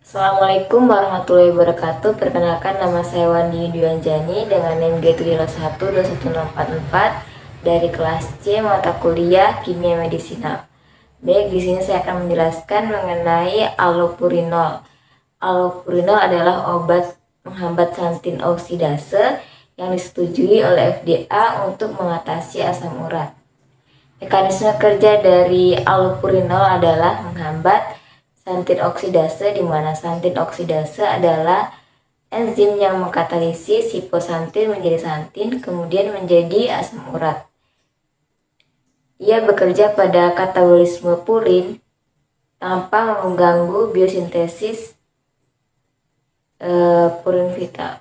Assalamualaikum warahmatullahi wabarakatuh. Perkenalkan, nama saya Wandi Dwianjani dengan NIM G7012144 dari kelas C mata kuliah Kimia Medisinal. Baik, di sini saya akan menjelaskan mengenai allopurinol. Allopurinol adalah obat menghambat santin oksidase yang disetujui oleh FDA untuk mengatasi asam urat. Mekanisme kerja dari allopurinol adalah menghambat santin oksidase, di mana santin oksidase adalah enzim yang mengkatalisis hiposantin menjadi santin, kemudian menjadi asam urat. Ia bekerja pada katabolisme purin tanpa mengganggu biosintesis purin vital.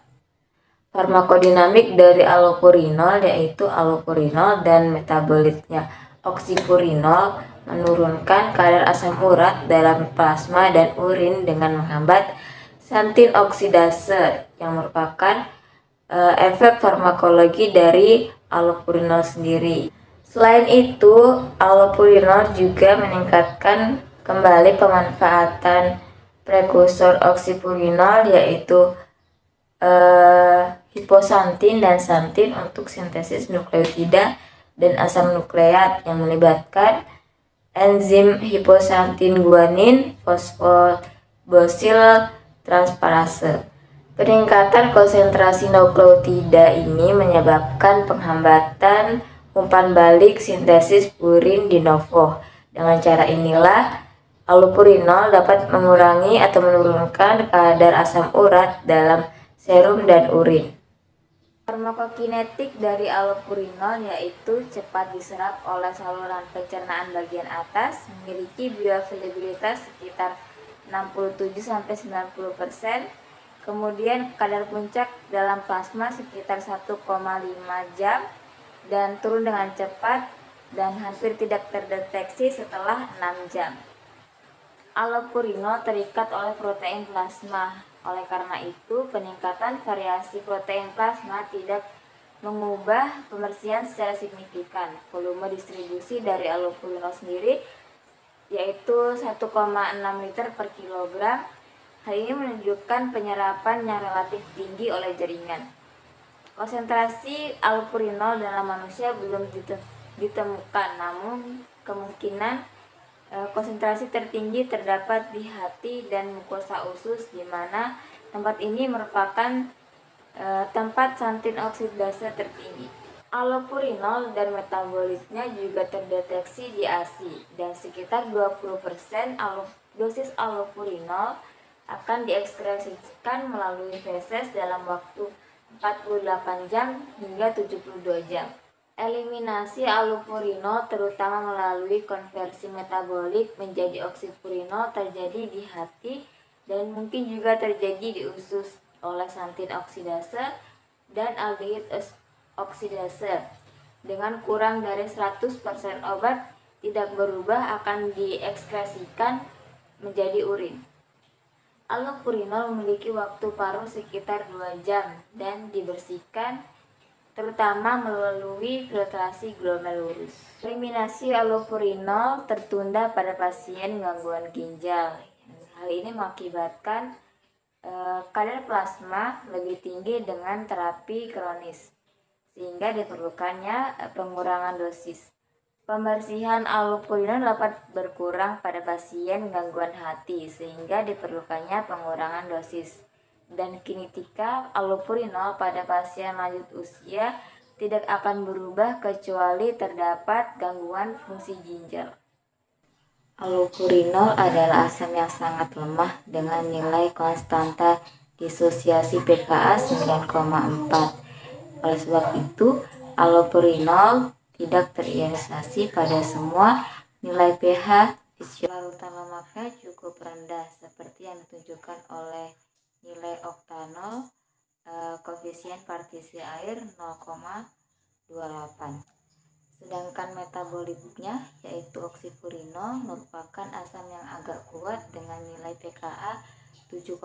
Farmakodinamik dari allopurinol yaitu allopurinol dan metabolitnya oksipurinol menurunkan kadar asam urat dalam plasma dan urin dengan menghambat santin oksidase yang merupakan efek farmakologi dari allopurinol sendiri. Selain itu, allopurinol juga meningkatkan kembali pemanfaatan prekursor oksipurinol yaitu hiposantin dan santin untuk sintesis nukleotida dan asam nukleat yang melibatkan enzim hiposantin guanin fosfodisil transferase. Peningkatan konsentrasi nukleotida ini menyebabkan penghambatan umpan balik sintesis purin de novo. Dengan cara inilah allopurinol dapat mengurangi atau menurunkan kadar asam urat dalam serum dan urin. Farmakokinetik dari allopurinol yaitu cepat diserap oleh saluran pencernaan bagian atas, memiliki bioavailabilitas sekitar 67-90%, kemudian kadar puncak dalam plasma sekitar 1,5 jam dan turun dengan cepat dan hampir tidak terdeteksi setelah 6 jam. Allopurinol terikat oleh protein plasma. Oleh karena itu, peningkatan variasi protein plasma tidak mengubah pembersihan secara signifikan. Volume distribusi dari allopurinol sendiri yaitu 1,6 liter per kilogram. Hal ini menunjukkan penyerapan yang relatif tinggi oleh jaringan. Konsentrasi allopurinol dalam manusia belum ditemukan, namun kemungkinan konsentrasi tertinggi terdapat di hati dan mukosa usus, di mana tempat ini merupakan tempat santin oksidase tertinggi. Allopurinol dan metabolitnya juga terdeteksi di ASI, dan sekitar 20% dosis allopurinol akan diekskresikan melalui feses dalam waktu 48 jam hingga 72 jam. Eliminasi allopurinol terutama melalui konversi metabolik menjadi oksipurinol terjadi di hati dan mungkin juga terjadi di usus oleh santin oksidase dan aldehid oksidase. Dengan kurang dari 100% obat tidak berubah akan diekskresikan menjadi urin. Allopurinol memiliki waktu paruh sekitar 2 jam dan dibersihkan terutama melalui filtrasi glomerulus. Eliminasi allopurinol tertunda pada pasien gangguan ginjal. Hal ini mengakibatkan kadar plasma lebih tinggi dengan terapi kronis, sehingga diperlukannya pengurangan dosis. Pembersihan allopurinol dapat berkurang pada pasien gangguan hati, sehingga diperlukannya pengurangan dosis. Dan kinetika allopurinol pada pasien lanjut usia tidak akan berubah kecuali terdapat gangguan fungsi ginjal. Allopurinol adalah asam yang sangat lemah dengan nilai konstanta disosiasi pKa 9,4. Oleh sebab itu, allopurinol tidak terionisasi pada semua nilai pH larutan lemaknya cukup rendah seperti yang ditunjukkan oleh nilai oktanol, koefisien partisi air 0,28. Sedangkan metabolitnya yaitu oksipurinol merupakan asam yang agak kuat dengan nilai pKa 7,7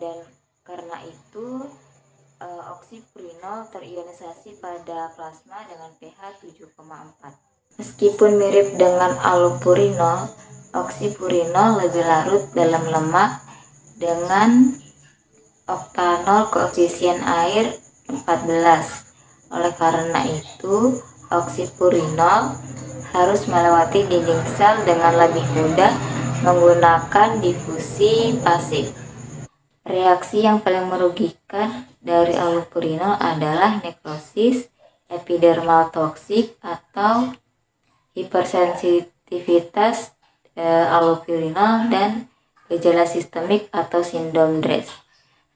dan karena itu oksipurinol terionisasi pada plasma dengan pH 7,4. Meskipun mirip dengan allopurinol, oksipurinol lebih larut dalam lemak dengan oktanol koefisien air 14. Oleh karena itu, oksipurinol harus melewati dinding sel dengan lebih mudah menggunakan difusi pasif. Reaksi yang paling merugikan dari allopurinol adalah nekrosis, epidermal toksik, atau hipersensitivitas allopurinol, dan gejala sistemik atau sindrom DRESS.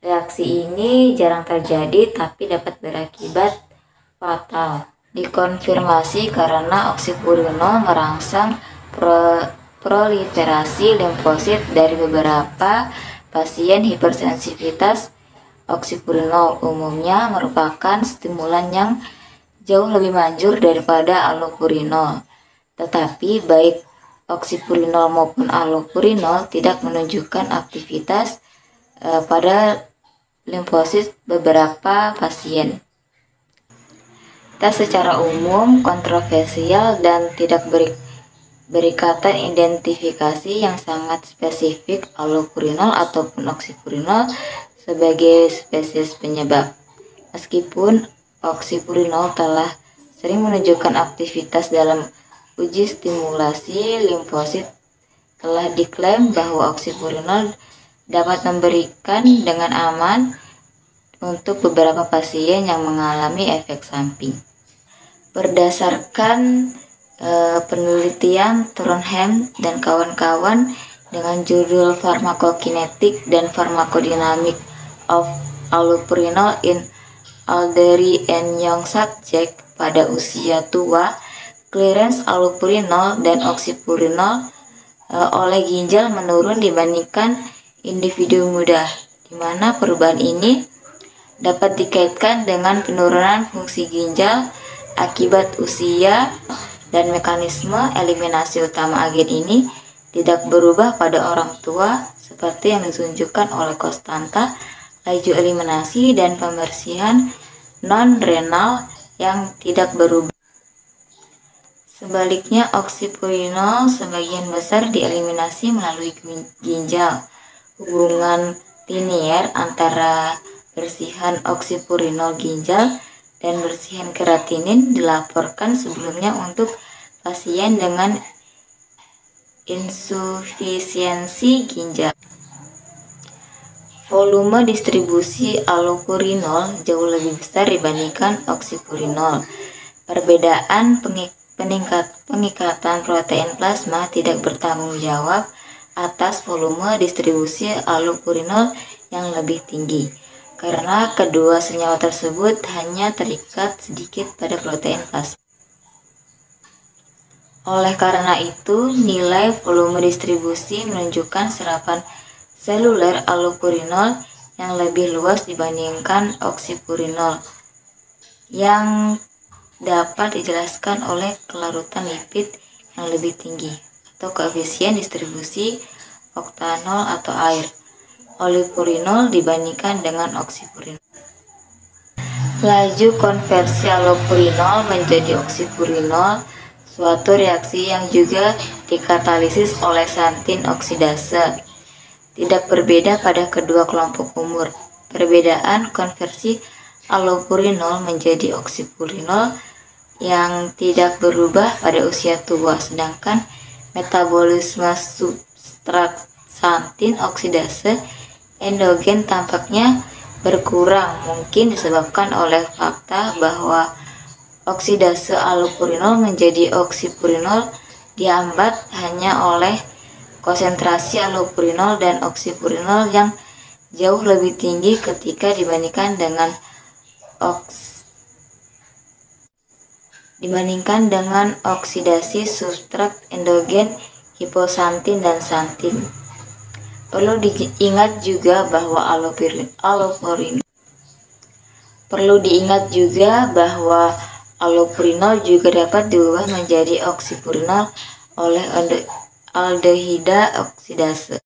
Reaksi ini jarang terjadi tapi dapat berakibat fatal. Dikonfirmasi karena oksipurinol merangsang proliferasi limfosit dari beberapa pasien. Hipersensitivitas oksipurinol umumnya merupakan stimulan yang jauh lebih manjur daripada allopurinol. Tetapi baik oksipurinol maupun allopurinol tidak menunjukkan aktivitas pada limfosit beberapa pasien. Tes secara umum kontroversial dan tidak berikatan identifikasi yang sangat spesifik allopurinol ataupun oksipurinol sebagai spesies penyebab. Meskipun oksipurinol telah sering menunjukkan aktivitas dalam uji stimulasi limfosit, telah diklaim bahwa oksipurinol dapat memberikan dengan aman untuk beberapa pasien yang mengalami efek samping. Berdasarkan penelitian Trondheim dan kawan-kawan dengan judul Pharmacokinetic dan Pharmacodynamic of Allopurinol in Elderly and Young Subject pada usia tua, clearance allopurinol dan oksipurinol oleh ginjal menurun dibandingkan individu muda, di mana perubahan ini dapat dikaitkan dengan penurunan fungsi ginjal akibat usia, dan mekanisme eliminasi utama agen ini tidak berubah pada orang tua seperti yang ditunjukkan oleh konstanta laju eliminasi dan pembersihan non-renal yang tidak berubah. Sebaliknya, oksipurinol sebagian besar dieliminasi melalui ginjal. Hubungan linier antara bersihan oksipurinol ginjal dan bersihan kreatinin dilaporkan sebelumnya untuk pasien dengan insufisiensi ginjal. Volume distribusi allopurinol jauh lebih besar dibandingkan oksipurinol. Perbedaan pengikatan protein plasma tidak bertanggung jawab atas volume distribusi allopurinol yang lebih tinggi, karena kedua senyawa tersebut hanya terikat sedikit pada protein plasma. Oleh karena itu, nilai volume distribusi menunjukkan serapan seluler allopurinol yang lebih luas dibandingkan oksipurinol, yang dapat dijelaskan oleh kelarutan lipid yang lebih tinggi atau koefisien distribusi oktanol atau air allopurinol dibandingkan dengan oksipurinol. Laju konversi allopurinol menjadi oksipurinol suatu reaksi yang juga dikatalisis oleh santin oksidase. Tidak berbeda pada kedua kelompok umur. Perbedaan konversi allopurinol menjadi oksipurinol yang tidak berubah pada usia tua, sedangkan metabolisme substrat santin oksidase endogen tampaknya berkurang, mungkin disebabkan oleh fakta bahwa oksidase allopurinol menjadi oksipurinol dihambat hanya oleh konsentrasi allopurinol dan oksipurinol yang jauh lebih tinggi ketika dibandingkan dengan oksidasi substrat endogen hiposantin dan santin. Perlu diingat juga bahwa allopurinol juga dapat diubah menjadi oksipurinol oleh aldehida oksidase.